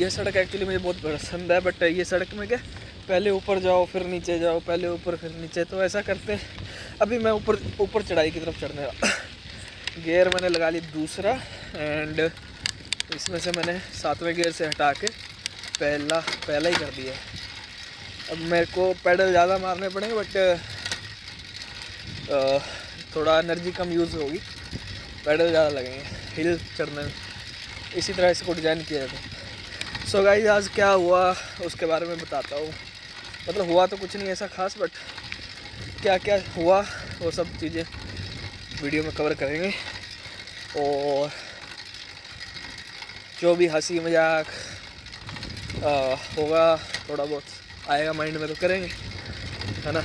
ये सड़क एक्चुअली मुझे बहुत पसंद है, बट ये सड़क में क्या पहले ऊपर जाओ फिर नीचे जाओ, पहले ऊपर फिर नीचे, तो ऐसा करते अभी मैं ऊपर चढ़ाई की तरफ चढ़ने वाला। गियर मैंने लगा ली दूसरा, एंड इसमें से मैंने 7वें गियर से हटा के पहला ही कर दिया। अब मेरे को पैडल ज़्यादा मारने पड़ेंगे, बट थोड़ा एनर्जी कम यूज़ होगी, पैडल ज़्यादा लगेंगे हिल चढ़ने में। इसी तरह इसको डिज़ाइन किया जाता है। सो गाइस, आज क्या हुआ उसके बारे में बताता हूँ। मतलब हुआ तो कुछ नहीं ऐसा खास, बट क्या क्या हुआ वो सब चीज़ें वीडियो में कवर करेंगे। और जो भी हंसी मजाक होगा थोड़ा बहुत आएगा माइंड में तो करेंगे, है ना।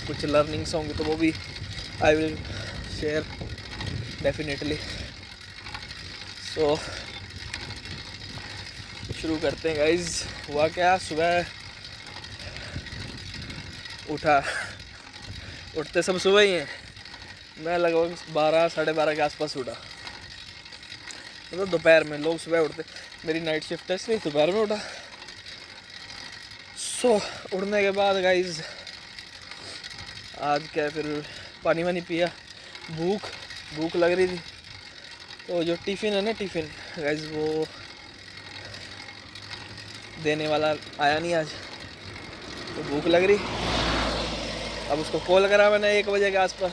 कुछ लर्निंग्स होंगी तो वो भी आई विल शेयर डेफिनेटली। सो शुरू करते हैं गाइज। हुआ क्या, सुबह उठते सब सुबह ही हैं। मैं लगभग 12 साढ़े 12 के आसपास उठा, मतलब दोपहर में। लोग सुबह उठते, मेरी नाइट शिफ्ट है इसलिए दोपहर में उठा। सो उठने के बाद गाइज आज क्या, फिर पानी वानी पिया, भूख लग रही थी। तो जो टिफ़िन है ना, टिफ़िन गाइज वो देने वाला आया नहीं आज, तो भूख लग रही। अब उसको कॉल करा मैंने 1 बजे के आसपास,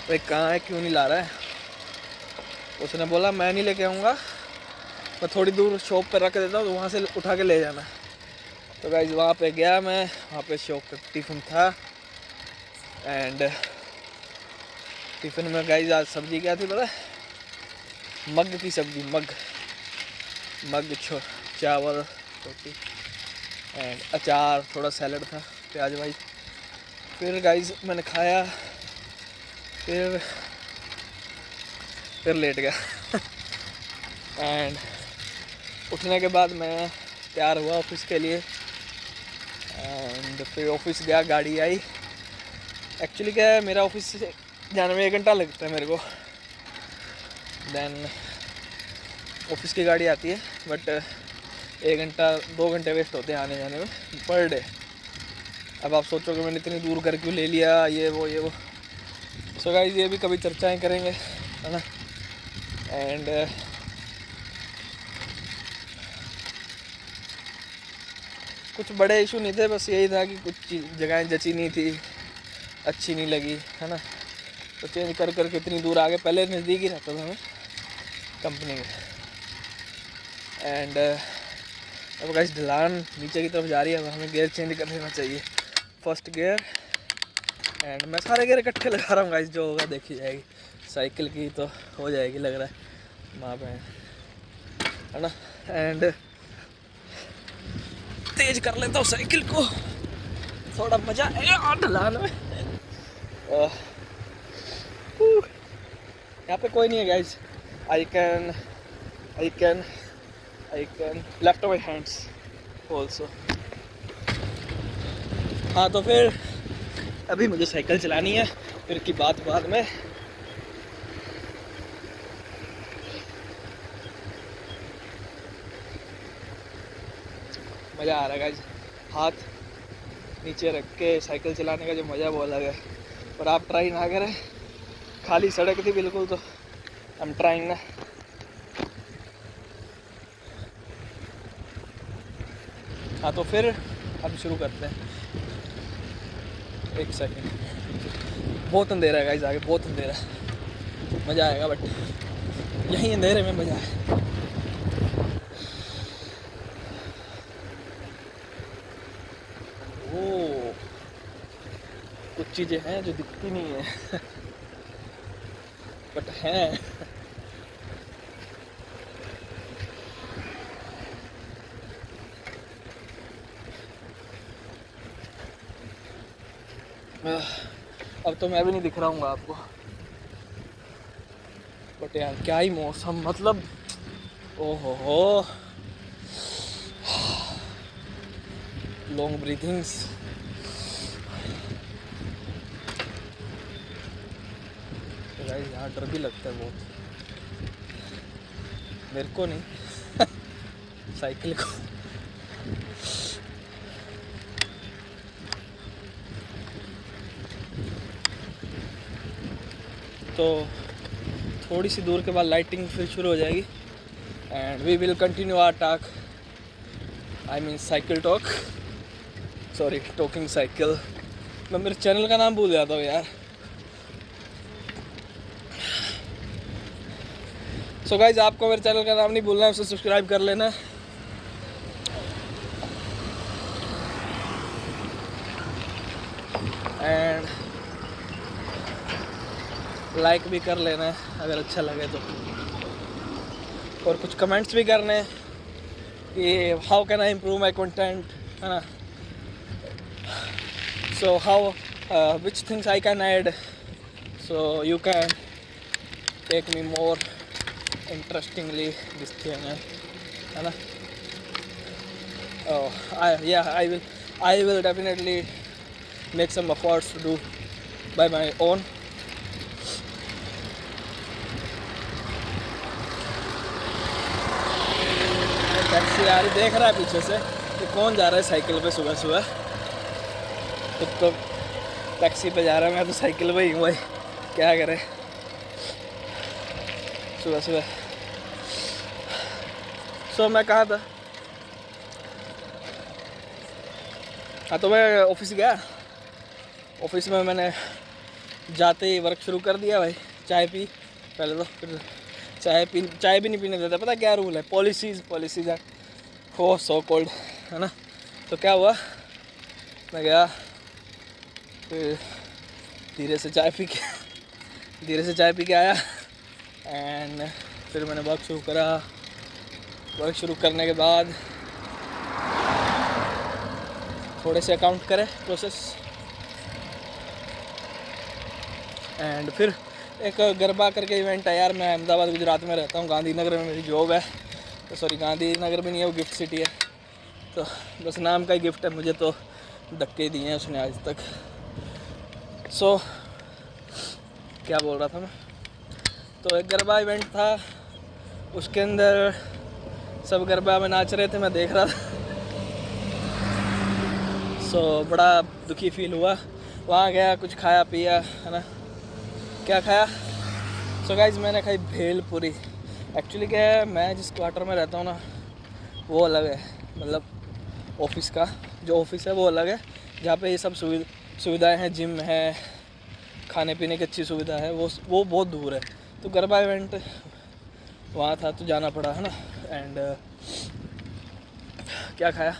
भाई कहाँ है, क्यों नहीं ला रहा है। उसने बोला मैं नहीं लेके आऊँगा, मैं थोड़ी दूर शॉप पर रख देता हूँ, तो वहाँ से उठा के ले जाना। तो गाइज वहाँ पे गया मैं, वहाँ पे शॉप पे टिफ़िन था। एंड टिफ़िन में गाइज आज सब्ज़ी क्या थी पता है, मग की सब्ज़ी, मग चावल रोटी एंड अचार, थोड़ा सैलड था, प्याज वाइज। फिर गाइज मैंने खाया, फिर लेट गया। एंड उठने के बाद मैं तैयार हुआ ऑफिस के लिए, एंड फिर ऑफिस गया, गाड़ी आई। एक्चुअली क्या है, मेरा ऑफिस से जाने में 1 घंटा लगता है मेरे को। देन ऑफिस की गाड़ी आती है, बट 1 घंटा 2 घंटे वेस्ट होते हैं आने जाने में पर डे। अब आप सोचोगे मैंने इतनी दूर घर क्यों ले लिया, ये वो। सो गाइस ये भी कभी चर्चाएं करेंगे, है ना। एंड कुछ बड़े इशू नहीं थे, बस यही था कि कुछ जगहें जची नहीं थी, अच्छी नहीं लगी, है ना। तो चेंज कर इतनी दूर आ गए। पहले नज़दीक ही रहता था मैं कंपनी में। एंड अब गाइस ढलान नीचे की तरफ जा रही है, अब हमें गियर चेंज कर लेना चाहिए। फर्स्ट गियर, एंड मैं सारे गियर इकट्ठे लगा रहा हूँ गाइस, जो होगा देखी जाएगी। साइकिल की तो हो जाएगी लग रहा है, वहाँ पे है ना। एंड तेज कर लेता हूँ साइकिल को, थोड़ा मजा आएगा ढलान में। यहाँ पे कोई नहीं है guys, I can left my hands also. हाँ तो फिर अभी मुझे साइकिल चलानी है, फिर की बात बाद में। मज़ा आ रहा है गाइस, हाथ नीचे रख के साइकिल चलाने का जो मज़ा वो अलग है। पर आप ट्राई ना करें, खाली सड़क थी बिल्कुल, तो आई एम ट्राइंग ना। हाँ तो फिर अब शुरू करते हैं। 1 सेकेंड, बहुत अंधेरा है गाइस, आगे बहुत अंधेरा है। मज़ा आएगा बट यहीं अंधेरे में मज़ा है। ओ कुछ चीज़ें हैं जो दिखती नहीं है बट हैं। अब तो मैं भी नहीं दिख रहा हूँ आपको, बट यार क्या ही मौसम, मतलब ओहो हो। Long breathings. गाइस यहाँ डर भी लगता है बहुत। मेरे को नहीं साइकिल को। तो थोड़ी सी दूर के बाद लाइटिंग फिर शुरू हो जाएगी and we will continue our talk, I mean cycle talk, sorry talking cycle. मैं मेरे चैनल का नाम भूल जाता हूँ यार। सो गाइज, आपको मेरे चैनल का नाम नहीं भूलना है, उसे सब्सक्राइब कर लेना एंड लाइक भी कर लेना है अगर अच्छा लगे तो, और कुछ कमेंट्स भी करने हैं कि how can I improve my content, है ना। So how which things I can add so you can take me more interestingly this thing, है ना। I will definitely make some efforts to do by my own. Taxi आ रही, देख रहा है पीछे से कि कौन जा रहा है साइकिल पे सुबह सुबह। खुद तो टैक्सी पे जा रहा है, मैं तो साइकिल पे ही हूँ भाई, क्या करें सुबह सुबह। सो मैं कहाँ था, हाँ तो मैं ऑफिस गया। ऑफिस में मैंने जाते ही वर्क शुरू कर दिया भाई। चाय पी पहले तो, फिर चाय भी नहीं पीने देता। पता क्या रूल है, पॉलिसीज है हो सो कोल्ड, है ना। तो क्या हुआ, मैं गया, फिर धीरे से चाय पी के आया एंड फिर मैंने वर्क शुरू करा। वर्क शुरू करने के बाद थोड़े से अकाउंट करे प्रोसेस एंड फिर एक गरबा करके इवेंट है यार। मैं अहमदाबाद गुजरात में रहता हूँ, गांधीनगर में मेरी जॉब है। तो सॉरी, गांधीनगर भी नहीं है वो, गिफ्ट सिटी है। तो बस नाम का ही गिफ्ट है, मुझे तो धक्के दिए हैं उसने आज तक। सो क्या बोल रहा था मैं, तो एक गरबा इवेंट था, उसके अंदर सब गरबा में नाच रहे थे, मैं देख रहा था। सो बड़ा दुखी फील हुआ। वहाँ गया, कुछ खाया पिया, है ना। क्या खाया, सो गाइज मैंने खाई भेलपुरी। एक्चुअली क्या है, मैं जिस क्वार्टर में रहता हूँ ना वो अलग है, मतलब ऑफिस का जो ऑफिस है वो अलग है, जहाँ पे ये सब सुविधाएं हैं, जिम है, खाने पीने की अच्छी सुविधा है, वो बहुत दूर है। तो गरबा इवेंट वहाँ था तो जाना पड़ा, है ना। एंड क्या खाया,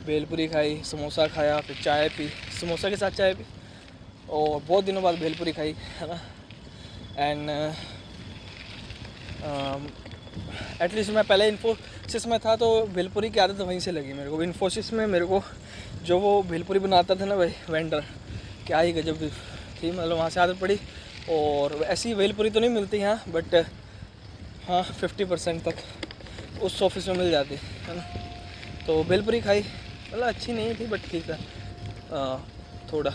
भेलपुरी खाई, समोसा खाया, फिर चाय पी, समोसा के साथ चाय पी, और बहुत दिनों बाद भेलपुरी खाई, है ना। एंड एटलीस्ट मैं पहले इन्फोसिस में था तो भेलपुरी की आदत वहीं से लगी मेरे को। इन्फोसिस में मेरे को जो वो भेलपुरी बनाता था ना भाई वेंडर, क्या ही गजब थी, मतलब वहाँ से आदत पड़ी। और ऐसी भेलपुरी तो नहीं मिलती यहाँ, बट हाँ 50% तक उस ऑफिस में मिल जाती, है ना। तो भेलपुरी खाई, मतलब अच्छी नहीं थी बट ठीक है थोड़ा।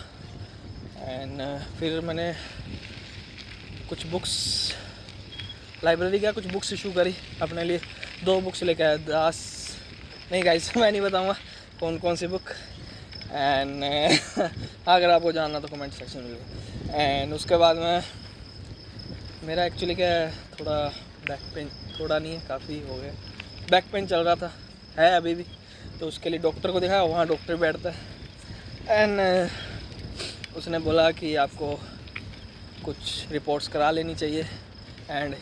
एंड फिर मैंने कुछ बुक्स लाइब्रेरी गया, कुछ बुक्स इशू करी अपने लिए। 2 बुक्स लेके आया, दास नहीं गाइस मैं नहीं बताऊंगा कौन कौन सी बुक। एंड अगर आपको जानना तो कमेंट सेक्शन में। एंड उसके बाद में मेरा एक्चुअली क्या है, थोड़ा बैक पेन, थोड़ा नहीं है काफ़ी हो गया, बैक पेन चल रहा था, है अभी भी। तो उसके लिए डॉक्टर को दिखाया, वहाँ डॉक्टर बैठता है एंड उसने बोला कि आपको कुछ रिपोर्ट्स करा लेनी चाहिए। And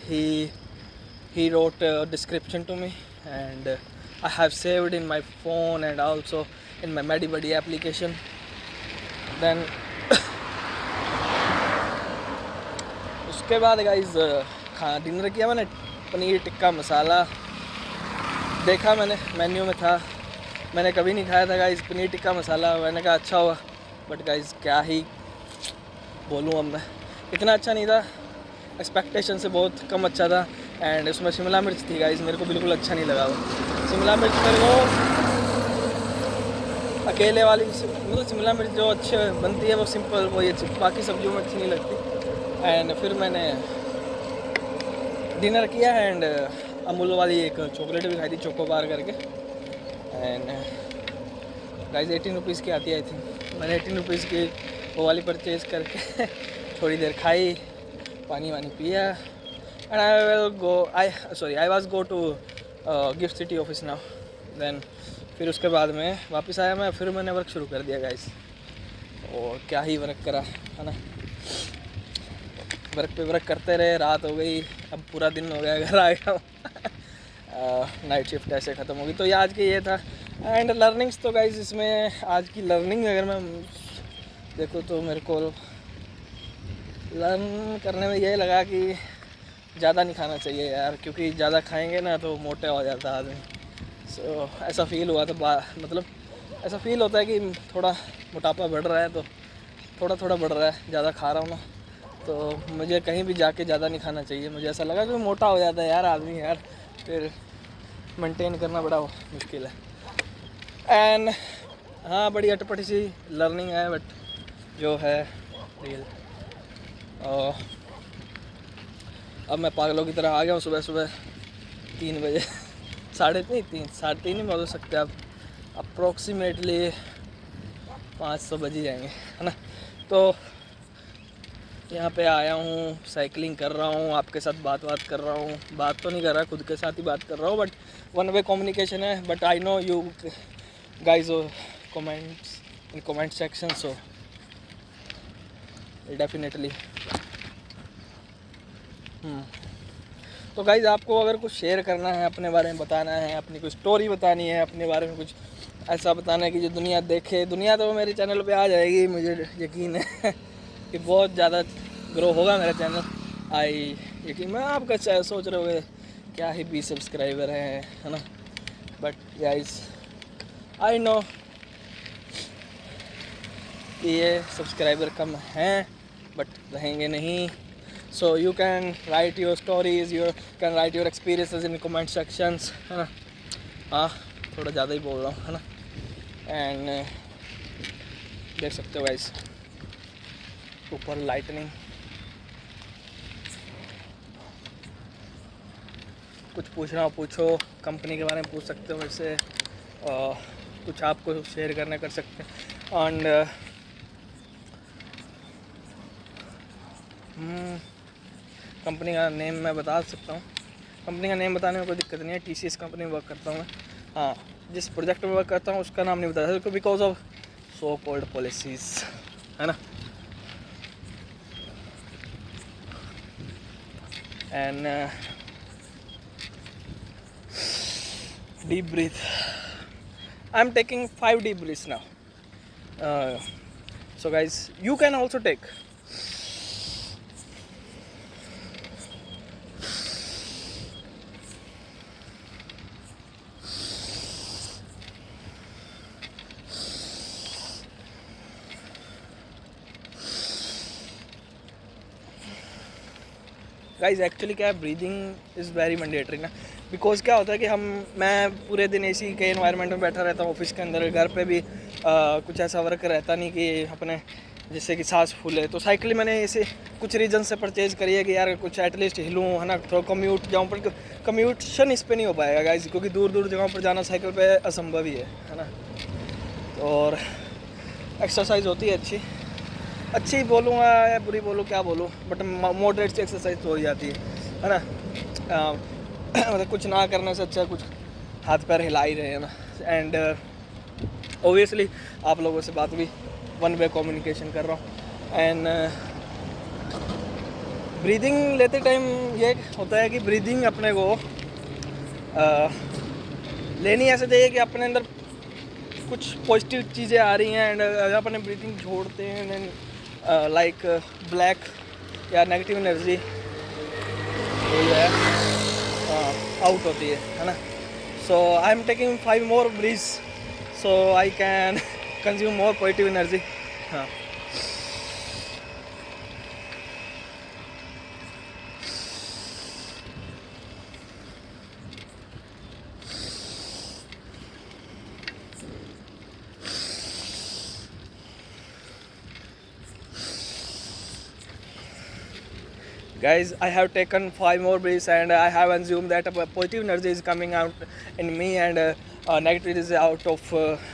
he wrote a description to me and I have saved in my phone and also in my MediBuddy application. Then उसके बाद गाइस डिनर किया मैंने, पनीर टिक्का मसाला देखा मैंने, मेन्यू में था, मैंने कभी नहीं खाया था गाइस पनीर टिक्का मसाला। मैंने कहा अच्छा हुआ, बट गाइस क्या ही बोलूँ अब मैं, इतना अच्छा नहीं था, एक्सपेक्टेशन से बहुत कम अच्छा था। एंड उसमें शिमला मिर्च थी गाइस, मेरे को बिल्कुल अच्छा नहीं लगा वो शिमला मिर्च। मेरे को अकेले वाली मतलब शिमला मिर्च जो अच्छी बनती है वो सिंपल वही अच्छी, बाकी सब्जियों में अच्छी नहीं लगती। एंड फिर मैंने डिनर किया एंड अमूल वाली एक चॉकलेट भी खाई थी, चोको बार करके। एंड गाइस 18 रुपीज़ की आती है आई थिंक। मैंने 18 रुपीज़ की वो वाली परचेज़ करके थोड़ी देर खाई, पानी वानी पिया। And I was go to GIFT City office now. Then फिर उसके बाद में वापस आया मैं, फिर मैंने वर्क शुरू कर दिया गाइस। और क्या ही वर्क करा है ना, वर्क पे वर्क करते रहे, रात हो गई, अब पूरा दिन हो गया, घर आ गया हूँ। नाइट शिफ्ट ऐसे ख़त्म होगी। तो ये आज के ये था। एंड लर्निंग्स तो गाइस इसमें आज की लर्निंग अगर मैं देखो तो मेरे को लर्न करने में यही लगा कि ज़्यादा नहीं खाना चाहिए यार, क्योंकि ज़्यादा खाएंगे ना तो मोटा हो जाता है आदमी। सो ऐसा फील हुआ था, मतलब ऐसा फील होता है कि थोड़ा मोटापा बढ़ रहा है, तो थोड़ा थोड़ा बढ़ रहा है, ज़्यादा खा रहा हूँ ना, तो मुझे कहीं भी जाके ज़्यादा नहीं खाना चाहिए। मुझे ऐसा लगा कि मोटा हो जाता है यार आदमी यार, फिर मेंटेन करना बड़ा मुश्किल है। एंड हाँ, बड़ी अटपटी सी लर्निंग है, बट जो है रियल। अब मैं पागलों की तरह आ गया हूँ सुबह सुबह 3 बजे। साढ़े तीन ही बोल सकते हैं आप, अप्रोक्सीमेटली 500 बज ही जाएंगे, है ना। तो यहाँ पे आया हूँ, साइकिलिंग कर रहा हूँ, आपके साथ बात कर रहा हूँ। बात तो नहीं कर रहा, खुद के साथ ही बात कर रहा हूँ, बट वन वे कम्युनिकेशन है। But I know you guys comments in comment section, so definitely. तो गाइज आपको अगर कुछ शेयर करना है, अपने बारे में बताना है, अपनी कुछ स्टोरी बतानी है, अपने बारे में कुछ ऐसा बताना है कि जो दुनिया देखे, दुनिया तो मेरे चैनल पे आ जाएगी, मुझे यकीन है कि बहुत ज़्यादा ग्रो होगा मेरा चैनल। यकीन, मैं आपका सोच रहे होंगे क्या ही 20 सब्सक्राइबर हैं, है ना। बट गाइज आई नो कि ये सब्सक्राइबर कम हैं, बट रहेंगे नहीं। So you can write your stories, you can write your experiences in comment sections, है ना। हाँ, थोड़ा ज़्यादा ही बोल रहा हूँ, है ना। एंड देख सकते हो गाइस ऊपर लाइटनिंग। कुछ पूछना हो पूछो, कंपनी के बारे में पूछ सकते हो मेरे से, कुछ आपको शेयर करना कर सकते हैं। एंड कंपनी का नेम मैं बता सकता हूँ। कंपनी का नेम बताने में कोई दिक्कत नहीं है, TCS कंपनी में वर्क करता हूँ मैं। हाँ, जिस प्रोजेक्ट में वर्क करता हूँ उसका नाम नहीं बता सकता because of so called policies, है ना। And deep breath, I am taking 5 deep breaths now. So guys you can also take. Guys actually क्या है, ब्रीदिंग इज़ वेरी मैंडेटरी ना। बिकॉज क्या होता है कि मैं पूरे दिन एसी के एनवायरनमेंट में बैठा रहता हूँ, ऑफिस के अंदर, घर पे भी कुछ ऐसा वर्क रहता नहीं कि अपने जिससे कि सांस फूले। तो साइकिल मैंने ऐसे कुछ रीज़न से परचेज़ करी है कि यार कुछ एटलीस्ट हिलूँ, है ना, थोड़ा कम्यूट जाऊँ, पर कम्यूटेशन इस पर नहीं हो पाएगा गाइज, क्योंकि दूर दूर जगहों पर जाना साइकिल पे असंभव ही है ना। और एक्सरसाइज होती है अच्छी बोलूँगा या बुरी बोलूँ, क्या बोलूँ, बट मॉडरेट से एक्सरसाइज तो हो जाती है ना। मतलब कुछ ना करने से अच्छा कुछ हाथ पैर हिला ही रहे हैं ना। एंड ओबियसली आप लोगों से बात भी वन वे कम्युनिकेशन कर रहा हूँ। एंड ब्रीदिंग लेते टाइम ये होता है कि ब्रीदिंग अपने को लेनी ऐसे चाहिए कि अपने अंदर कुछ पॉजिटिव चीज़ें आ रही हैं, एंड अगर अपने ब्रीदिंग छोड़ते हैं देन लाइक ब्लैक या नेगेटिव एनर्जी जो है आउट होती है ना। So I am taking 5 more breaths so I can consume more positive energy। हाँ, Guys, I have taken 5 more breaths and I have assumed that a positive energy is coming out in me and negative is out of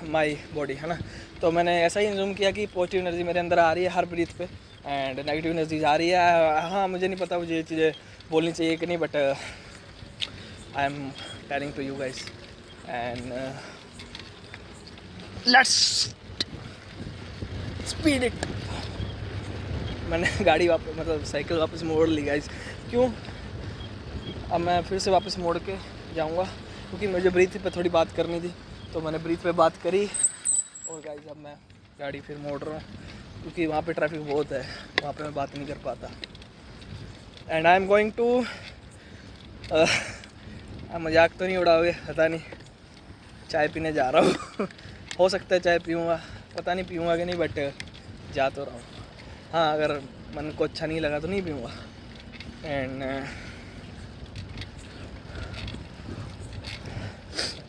my body, है ना. तो मैंने ऐसा ही assume किया कि positive energy मेरे अंदर आ रही है हर ब्रीथ पे एंड नेगेटिव एनर्जी आ रही है. हाँ, मुझे नहीं पता मुझे ये चीज़ें बोलनी चाहिए कि नहीं, but I am telling to you guys and let's speed it. मैंने गाड़ी वापस मतलब साइकिल वापस मोड़ ली गाइस. क्यों? अब मैं फिर से वापस मोड़ के जाऊंगा क्योंकि मुझे ब्रीथ पे थोड़ी बात करनी थी, तो मैंने ब्रीथ पे बात करी और गाइस अब मैं गाड़ी फिर मोड़ रहा हूँ क्योंकि वहाँ पे ट्रैफिक बहुत है, वहाँ पे मैं बात नहीं कर पाता. And I am going to मजाक तो नहीं उड़ाओगे पता नहीं, चाय पीने जा रहा हूँ. हो सकता है चाय पीऊँगा, पता नहीं पीऊँगा कि नहीं, बट जा तो रहा हूँ. हाँ, अगर मन को अच्छा नहीं लगा तो नहीं पीऊँगा. एंड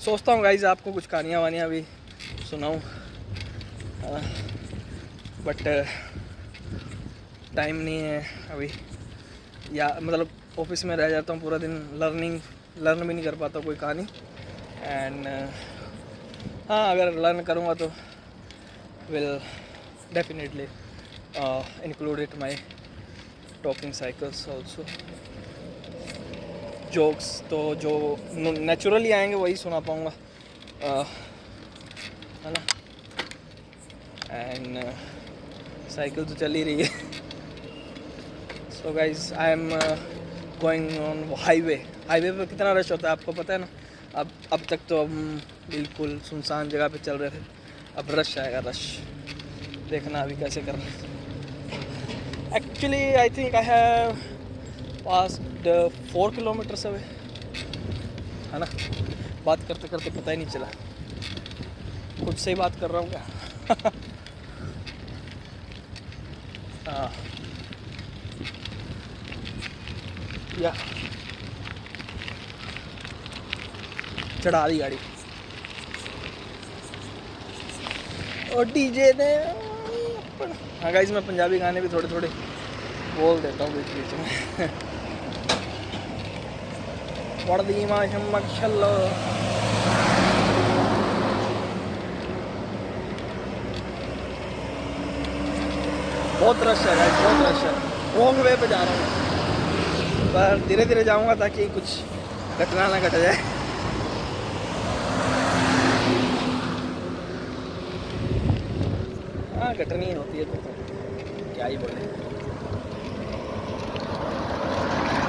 सोचता हूँ गाइस आपको कुछ कहानियाँ वानियाँ भी सुनाऊँ, बट टाइम नहीं है अभी, या मतलब ऑफिस में रह जाता हूँ पूरा दिन, लर्न भी नहीं कर पाता कोई कहानी. एंड हाँ, अगर लर्न करूँगा तो will definitely include it my talking cycles also. Jokes तो जो नेचुरली आएंगे वही सुना पाऊँगा, है ना. एंड साइकिल तो चल ही रही है. So guys I am going on highway. Highway पर कितना रश होता है आपको पता है ना. अब तक तो हम बिल्कुल सुनसान जगह पे चल रहे थे, अब रश आएगा. रश देखना अभी कैसे कर रहे हैं. Actually, I think I have passed 4 kilometers away, है ना. बात करते करते पता ही नहीं चला, खुद से ही बात कर रहा हूँ क्या. हाँ या चढ़ा दी गाड़ी और डीजे ने. हाँ गाइस, मैं पंजाबी गाने भी थोड़े थोड़े बोल देता हूँ बीच बीच में. वर्दी माशल्ला. बहुत रश है गाइस, बहुत रश है. रॉन्ग वे पे जा रहा हूँ, पर धीरे धीरे जाऊँगा ताकि कुछ घटना ना घट जाए. हाँ, घटनी होती है तो क्या ही बोले.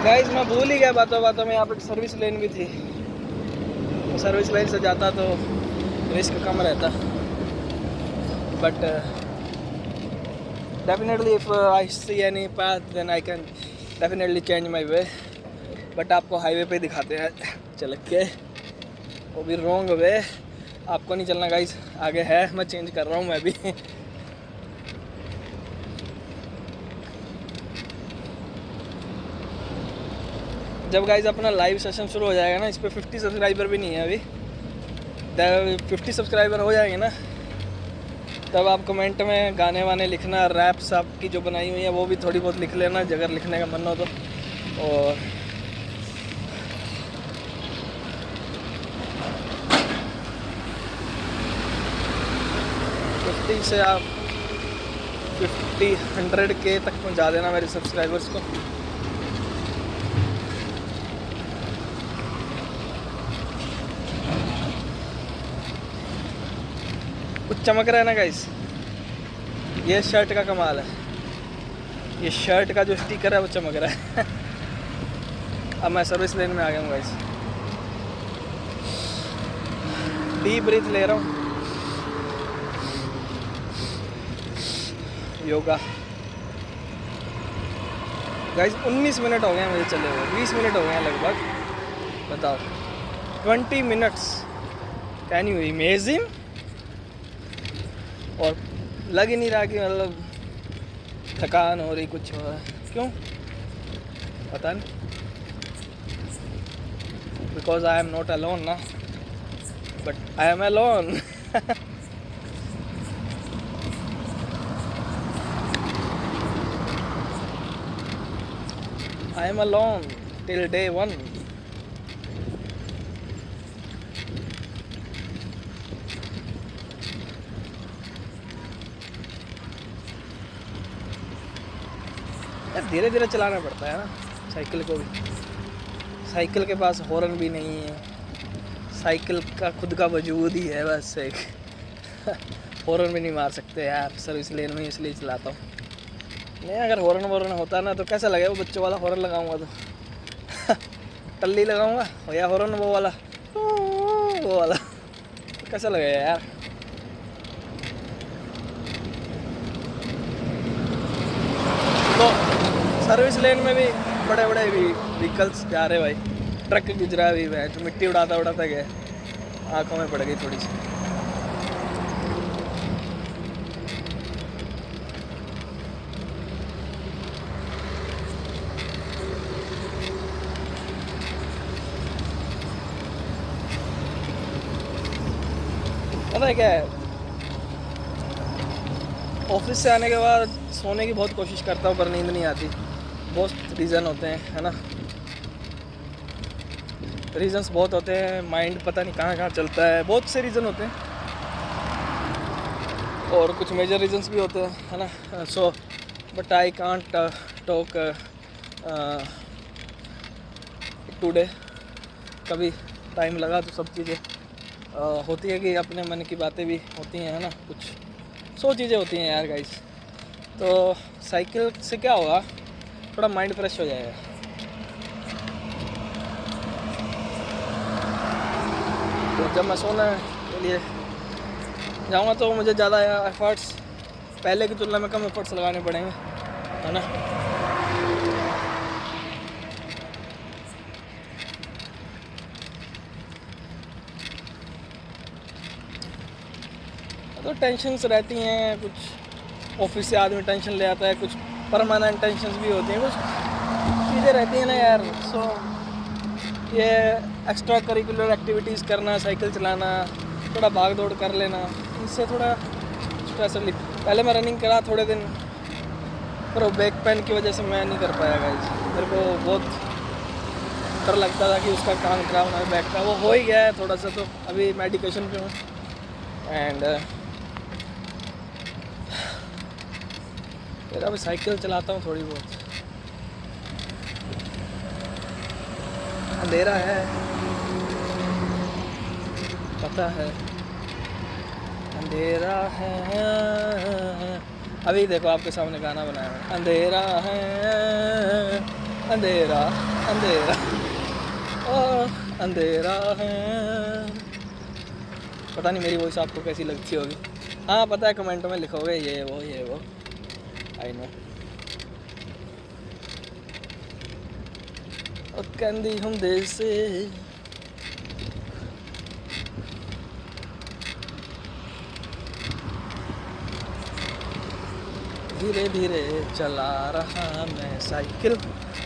गाइस, मैं भूल ही गया बातों बातों में, यहाँ पे सर्विस लेन भी थी. तो सर्विस लाइन से जाता तो रिस्क कम रहता, but definitely if I see any path then I can definitely change my way. But आपको हाईवे पे दिखाते हैं चल के, वो भी रॉन्ग वे. आपको नहीं चलना गाइस, आगे है, मैं चेंज कर रहा हूँ मैं भी. जब गाइस अपना लाइव सेशन शुरू हो जाएगा ना, इस पर 50 सब्सक्राइबर भी नहीं है अभी. 50 सब्सक्राइबर हो जाएंगे ना, तब आप कमेंट में गाने वाने लिखना, रैप्स आपकी जो बनाई हुई है वो भी थोड़ी बहुत लिख लेना अगर लिखने का मन हो तो. और से आप 100 के तक पहुंचा देना मेरे सब्सक्राइबर्स को. कुछ चमक रहा है ना गाइस, ये शर्ट का कमाल है. ये शर्ट का जो स्टिकर है वो चमक रहा है. अब मैं सर्विस लेन में आ गया हूँ गाइस. डीप ब्रीथ ले रहा हूँ. योगा गाइस. 19 मिनट हो गए मुझे चले हुए, 20 मिनट हो गए लगभग. बताओ, 20 मिनट्स. Can you imagine? और लग ही नहीं रहा कि मतलब थकान हो रही, कुछ हो रहा है. क्यों पता नहीं. Because I am not alone ना, but I am alone. I am alone till day 1। धीरे धीरे चलाना पड़ता है ना साइकिल को भी। साइकिल के पास हॉर्न भी नहीं है, साइकिल का खुद का वजूद ही है बस एक। हॉर्न भी नहीं मार सकते यार सर्विस लेन में, इसलिए चलाता हूँ। नहीं अगर हॉर्न वॉर्न होता ना तो कैसा लगेगा, वो बच्चों वाला हॉर्न लगाऊंगा तो टल्ली लगाऊंगा या हॉर्न वो वाला तो कैसा लगेगा यार। तो सर्विस लेन में भी बड़े बड़े भी व्हीकल्स जा रहे भाई। ट्रक गुजरा भी है तो मिट्टी उड़ाता उड़ाता गया, आंखों में पड़ गई थोड़ी सी। पता है क्या है, ऑफिस से आने के बाद सोने की बहुत कोशिश करता हूँ पर नींद नहीं आती। बहुत रीज़न होते हैं है ना, रीजंस बहुत होते हैं। माइंड पता नहीं कहाँ कहाँ चलता है, बहुत से रीज़न होते हैं और कुछ मेजर रीजंस भी होते हैं है ना। So but I can't talk today. कभी टाइम लगा तो सब चीज़ें होती है कि अपने मन की बातें भी होती हैं है ना, कुछ 100 चीज़ें होती हैं यार गाइस। तो साइकिल से क्या होगा, थोड़ा माइंड फ्रेश हो जाएगा। तो जब मैं सोने के लिए जाऊँगा तो मुझे ज़्यादा एफर्ट्स पहले की तुलना में कम एफर्ट्स लगाने पड़ेंगे है ना। तो टेंशन्स रहती हैं, कुछ ऑफिस से आदमी टेंशन ले आता है, कुछ परमानेंट टेंशन्स भी होती हैं, कुछ चीज़ें रहती हैं ना यार। सो ये एक्स्ट्रा करिकुलर एक्टिविटीज़ करना, साइकिल चलाना, थोड़ा भाग दौड़ कर लेना, इससे थोड़ा स्ट्रेस रिलीफ। पहले मैं रनिंग करा थोड़े दिन पर वो बैक पेन की वजह से मैं नहीं कर पाया गाइस। मेरे को बहुत डर लगता था कि उसका काम खराब होना है बैक का, वो हो ही गया है थोड़ा सा। तो अभी मेडिकेशन पे हूँ एंड फिर अभी साइकिल चलाता हूँ थोड़ी बहुत। अंधेरा है पता है, अंधेरा है। अभी देखो आपके सामने गाना बनाया है, अंधेरा है अंधेरा अंधेरा ओ अंधेरा है। पता नहीं मेरी वॉइस आपको कैसी लगती होगी, हाँ पता है कमेंट में लिखोगे ये वो आई नो। और कहंदी हम देश से धीरे धीरे चला रहा मैं साइकिल,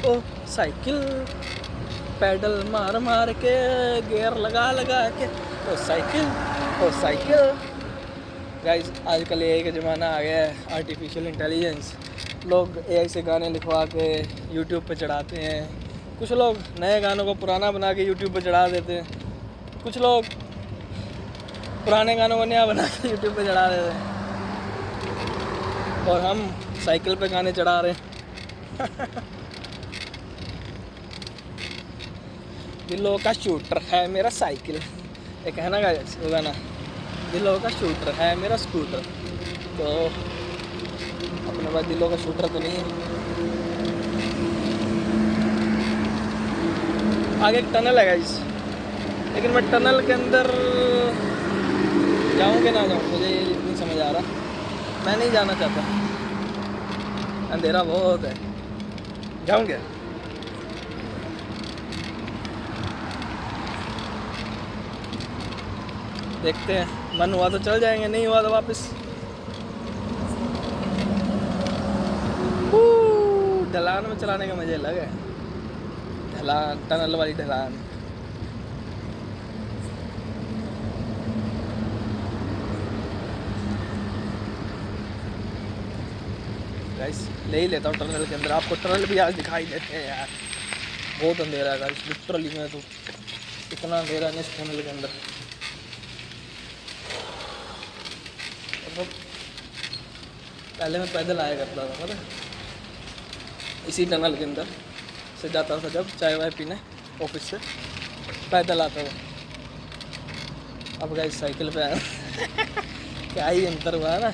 ओ साइकिल पैडल मार मार के, गियर लगा लगा के, ओ साइकिल। गाइस आजकल एआई का ज़माना आ गया है, आर्टिफिशियल इंटेलिजेंस। लोग एआई से गाने लिखवा के यूट्यूब पे चढ़ाते हैं। कुछ लोग नए गानों को पुराना बना के यूट्यूब पे चढ़ा देते हैं, कुछ लोग पुराने गानों को नया बना के यूट्यूब पे चढ़ा देते हैं, और हम साइकिल पे गाने चढ़ा रहे हैं। दिलों का शूटर है मेरा साइकिल, एक है ना गाइस वो गाना, दिलों का शूटर है मेरा स्कूटर। तो अपने पास दिलों का शूटर तो नहीं है। आगे एक टनल है गाइस, लेकिन मैं टनल के अंदर जाऊँ कि ना जाऊँ मुझे ये नहीं समझ आ रहा। मैं नहीं जाना चाहता, अंधेरा बहुत है। जाऊँगे देखते हैं, मन हुआ तो चल जाएंगे, नहीं हुआ तो वापस। ढलान में चलाने का मजे अलग है, ढलान टनल वाली ढलान। गाइस ले ही लेता हूँ टनल के अंदर। आपको टनल भी आज दिखाई देते हैं यार, बहुत अंधेरा है गाइस, लिटरली में तो इतना अंधेरा नहीं इस टनल के अंदर। मतलब पहले मैं पैदल आया करता था, पता इसी टनल के अंदर से जाता था जब चाय वाय पीने ऑफिस से, पैदल आता था। अब गाइस साइकिल पे आया क्या ही अंतर हुआ है ना।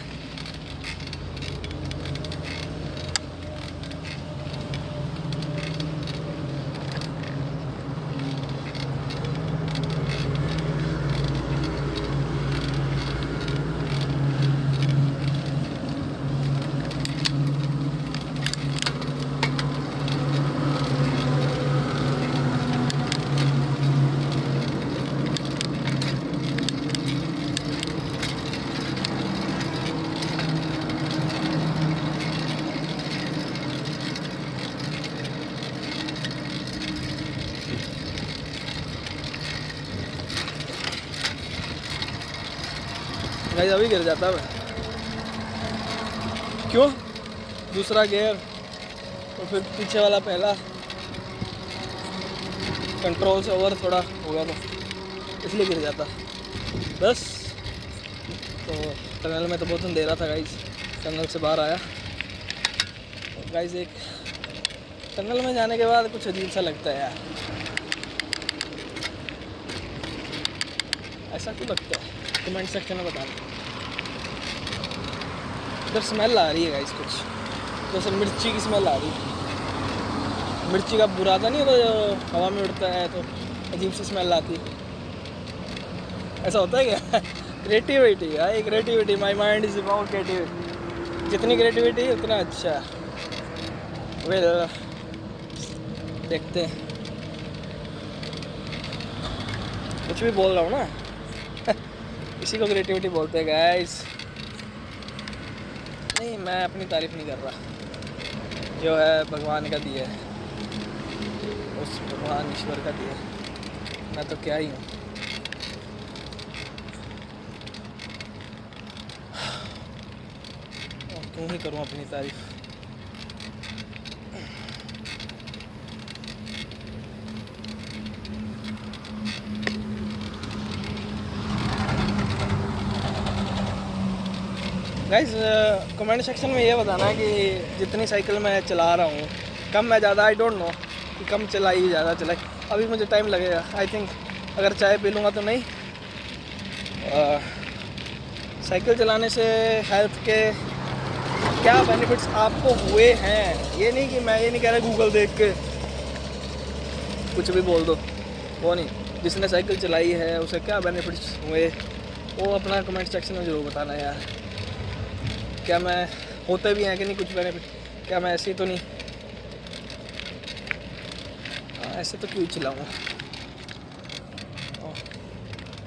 गाइस अभी गिर जाता है, क्यों? दूसरा गियर तो फिर पीछे वाला पहला कंट्रोल से ओवर थोड़ा हो गया था, इसलिए गिर जाता बस। तो टनल में तो बहुत अंधेरा था गाइस, टनल से बाहर आया तो गाइस एक टनल में जाने के बाद कुछ अजीब सा लगता है यार। ऐसा क्यों लगता है कमेंट सेक्शन में बताना। इधर स्मेल आ रही है गाइस कुछ, जैसे मिर्ची की स्मेल आ रही है। मिर्ची का बुरादा नहीं होता जो हवा में उड़ता है तो अजीब सी स्मेल आती है, ऐसा होता है क्या? क्रिएटिविटी है, creativity, my mind is about creativity. जितनी क्रिएटिविटी उतना अच्छा। वेल देखते हैं, कुछ भी बोल रहा हूँ ना इसी को क्रिएटिविटी बोलते हैं गाइस। नहीं मैं अपनी तारीफ नहीं कर रहा, जो है भगवान का दिया है, उस भगवान ईश्वर का दिया है, मैं तो क्या ही हूँ। क्यों ही करूँ अपनी तारीफ। गाइस कमेंट सेक्शन में ये बताना है कि जितनी साइकिल मैं चला रहा हूँ, कम है ज़्यादा आई डोंट नो, कि कम चलाई ज़्यादा चलाई। अभी मुझे टाइम लगेगा, आई थिंक अगर चाय पी लूँगा तो नहीं। साइकिल चलाने से हेल्थ के क्या बेनिफिट्स आपको हुए हैं, ये नहीं कि मैं ये नहीं कह रहा गूगल देख के कुछ भी बोल दो, वो नहीं। जिसने साइकिल चलाई है उसे क्या बेनिफिट्स हुए वो अपना कमेंट सेक्शन में ज़रूर बताना यार। क्या मैं होते भी हैं कि नहीं कुछ बेनिफिट, क्या मैं ऐसे ही तो नहीं, ऐसे तो क्यों चलाऊँ।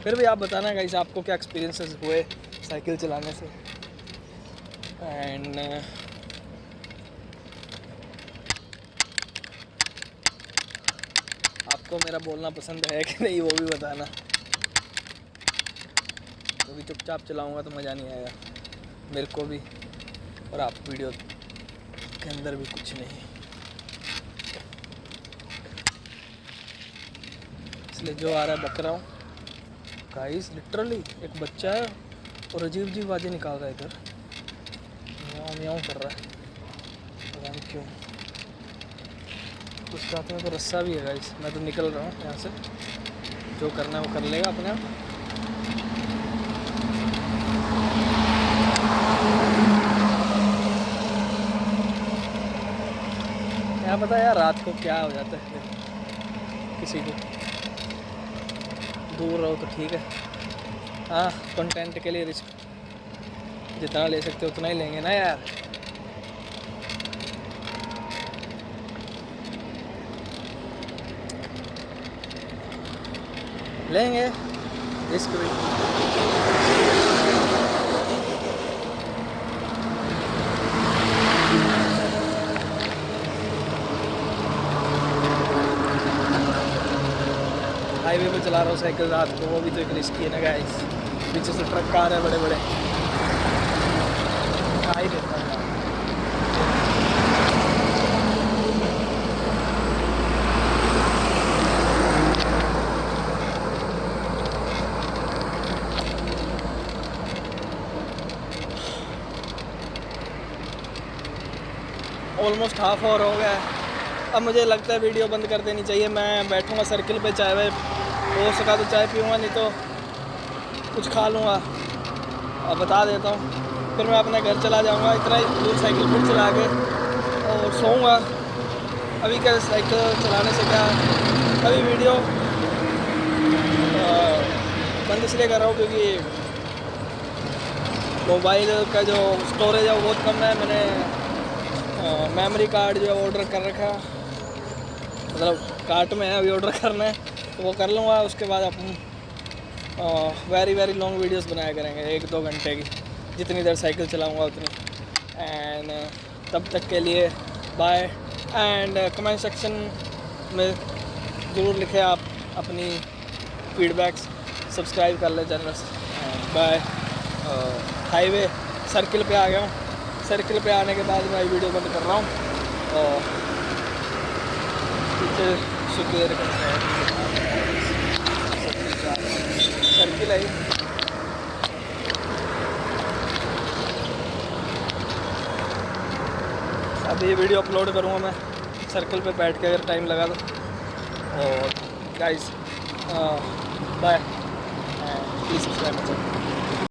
फिर भी आप बताना गाइस आपको क्या एक्सपीरियंसेस हुए साइकिल चलाने से। एंड आपको मेरा बोलना पसंद है कि नहीं वो भी बताना। कभी चुपचाप चलाऊँगा तो मज़ा नहीं आएगा मेरे को भी, और आप वीडियो के अंदर भी कुछ नहीं। इसलिए जो आ रहा है बक रहा हूँ गाइस। लिटरली एक बच्चा है और अजीब अजीब आवाज़ें निकाल रहा है इधर, म्याऊं म्याऊं कर रहा है, पता नहीं क्यों। उसके हाथ में तो रस्सा भी है गाइस। मैं तो निकल रहा हूँ यहाँ से, जो करना है वो कर लेगा अपने आप। क्या पता यार रात को क्या हो जाता है किसी को। दूर रहो तो ठीक है, हाँ कंटेंट के लिए रिस्क जितना ले सकते हो उतना ही लेंगे ना यार। लेंगे रिस्क भी। हाईवे पे चला रहा हूँ साइकिल रात को, वो भी तो एक रिस्की है ना गाइस। पीछे से ट्रक आ रहे हैं बड़े बड़े, खा ही देता है। ऑलमोस्ट हाफ आवर हो गया है। अब मुझे लगता है वीडियो बंद कर देनी चाहिए। मैं बैठूँगा सर्किल पे, चाय वाय हो सका तो चाय पीऊँगा, नहीं तो कुछ खा लूँगा। अब बता देता हूँ, फिर मैं अपने घर चला जाऊँगा। इतना ही दूर साइकिल फिर चला के और सोऊंगा। अभी क्या साइकिल चलाने से क्या, अभी वीडियो बंद इसलिए कर रहा हूँ क्योंकि मोबाइल का जो स्टोरेज है वो बहुत कम है। मैंने मेमोरी कार्ड जो है ऑर्डर कर रखा है, मतलब कार्ट में है, अभी ऑर्डर करना है तो वो कर लूँगा। उसके बाद अपन वेरी लॉन्ग वीडियोस बनाया करेंगे, 1-2 घंटे की, जितनी देर साइकिल चलाऊँगा उतनी। एंड तब तक के लिए बाय। एंड कमेंट सेक्शन में ज़रूर लिखें आप अपनी फीडबैक्स, सब्सक्राइब कर लें चैनल से। बाय। हाईवे सर्किल पे आ गया हूँ। सर्किल पे आने के बाद मैं वीडियो बंद कर रहा हूँ और पीछे सुबह सर्किल है। अब ये वीडियो अपलोड करूँगा मैं सर्किल पे बैठ के, अगर टाइम लगा तो। और गाइस बाय, प्लीज़ सब्सक्राइब।